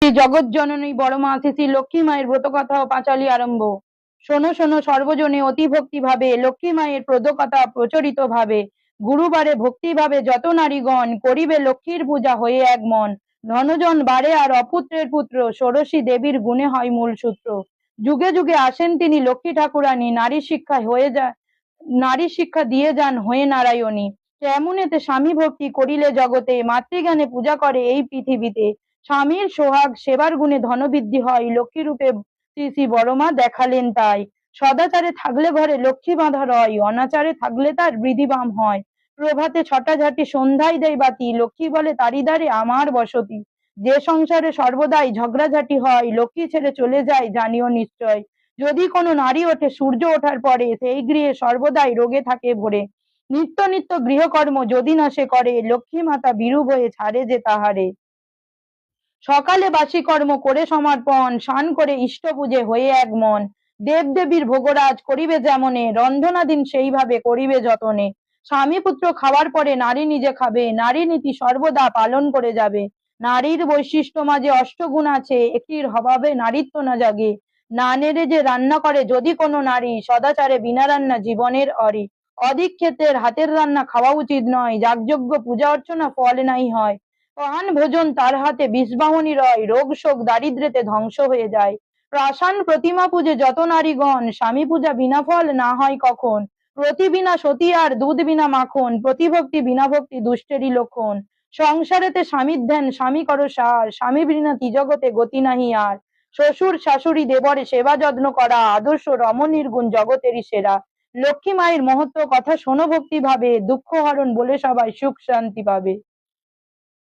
শ্রী জগৎজননী বড়মা শ্রী লক্ষ্মী মায়ের ব্রতকথা ও পাঁচালী আরম্ভ। শোনো শোনো সর্বজনে অতি ভক্তি ভাবে, লক্ষ্মী মায়ের প্রদকথা প্রচলিত ভাবে। গুরুবারে ভক্তি ভাবে যত নারীগণ, করিবে লক্ষ্মীর পূজা হয়ে এক মন। ধনজন বাড়ে আর অপুত্রের পুত্র, ষোড়শী দেবীর গুণে হয় মূল সূত্র। যুগে যুগে আসেন তিনি লক্ষ্মী ঠাকুরানী, নারী শিক্ষা দিয়ে যান হয়ে নারায়ণী। তেমনেতে স্বামী ভক্তি করিলে জগতে, মাতৃজ্ঞানে পূজা করে এই পৃথিবীতে। স্বামীর সোহাগ সেবার গুণে ধনবৃদ্ধি হয়, লক্ষ্মী রূপে শ্রী শ্রী বড়মা দেখালেন তাই। সদাচারে থাকলে ঘরে লক্ষ্মী বাঁধা রয়, অনাচারে থাকলে তার বৃদ্ধিবাম হয়। প্রভাতে ছটা ঝাঁটি সন্ধ্যায় দেয় বাতি, লক্ষ্মী বলে তারি দ্বারে আমার বসতি। যে সংসারে সর্বদাই ঝগড়াঝাটি হয়, লক্ষ্মী ছেড়ে চলে যায় জানিও নিশ্চয়। যদি কোনো নারী ওঠে সূর্য ওঠার পরে, সেই গৃহে সর্বদাই রোগে থাকে ভরে। নিত্য নিত্য গৃহকর্ম যদি না সে করে, লক্ষ্মী মাতা বিরূপ হয়ে ছাড়ে যে তাহারে। সকালে বাসি কর্ম করে সমর্পণ, স্নান করে ইষ্ট পূজে হয়ে এক মন। দেবদেবীর ভোগরাজ করিবে যেমনে, রন্ধনাদিন সেইভাবে করিবে যতনে। স্বামী পুত্র খাওয়ার পরে নারী নিজে খাবে, নারী নীতি সর্বদা পালন করে যাবে। নারীর বৈশিষ্ট্য মাঝে অষ্টগুণ আছে, একটির অভাবে নারীত্ব না জাগে। না নেড়ে যে রান্না করে যদি কোনো নারী, সদাচারে বিনা রান্না জীবনের অরি। অধিক ক্ষেত্রের হাতের রান্না খাওয়া উচিত নয়, যাগযজ্ঞ পূজা অর্চনা ফল নাই হয়। পান ভোজন তার হাতে বিষবাহনী রয়, রোগ শোক দারিদ্র্যেতে ধ্বংস হয়ে যায়। প্রাসান প্রতিমা পূজে যত নারীগণ, স্বামী পূজা বিনা ফল না হয় কখন। প্রতি বিনা সতী আর দুধ বিনা মাখন, প্রতিভক্তি বিনা ভক্তি দুষ্টেরই লক্ষণ। সংসারেতে স্বামীর ধ্যান স্বামী করো সার, স্বামী বিনা জগতে গতি নাহি আর। শ্বশুর শাশুড়ি দেবরে সেবা যত্ন করা, আদর্শ রমণীর গুণ জগতেরই সেরা। লক্ষ্মী মায়ের মহত্ব কথা শোনো ভক্তি ভাবে, দুঃখ হরণ বলে সবাই সুখ শান্তি পাবে।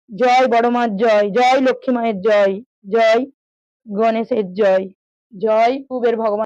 জয় বড়মার জয়, জয় লক্ষ্মী মায়ের জয়, জয় গণেশের জয়, জয় কুবের ভগবান।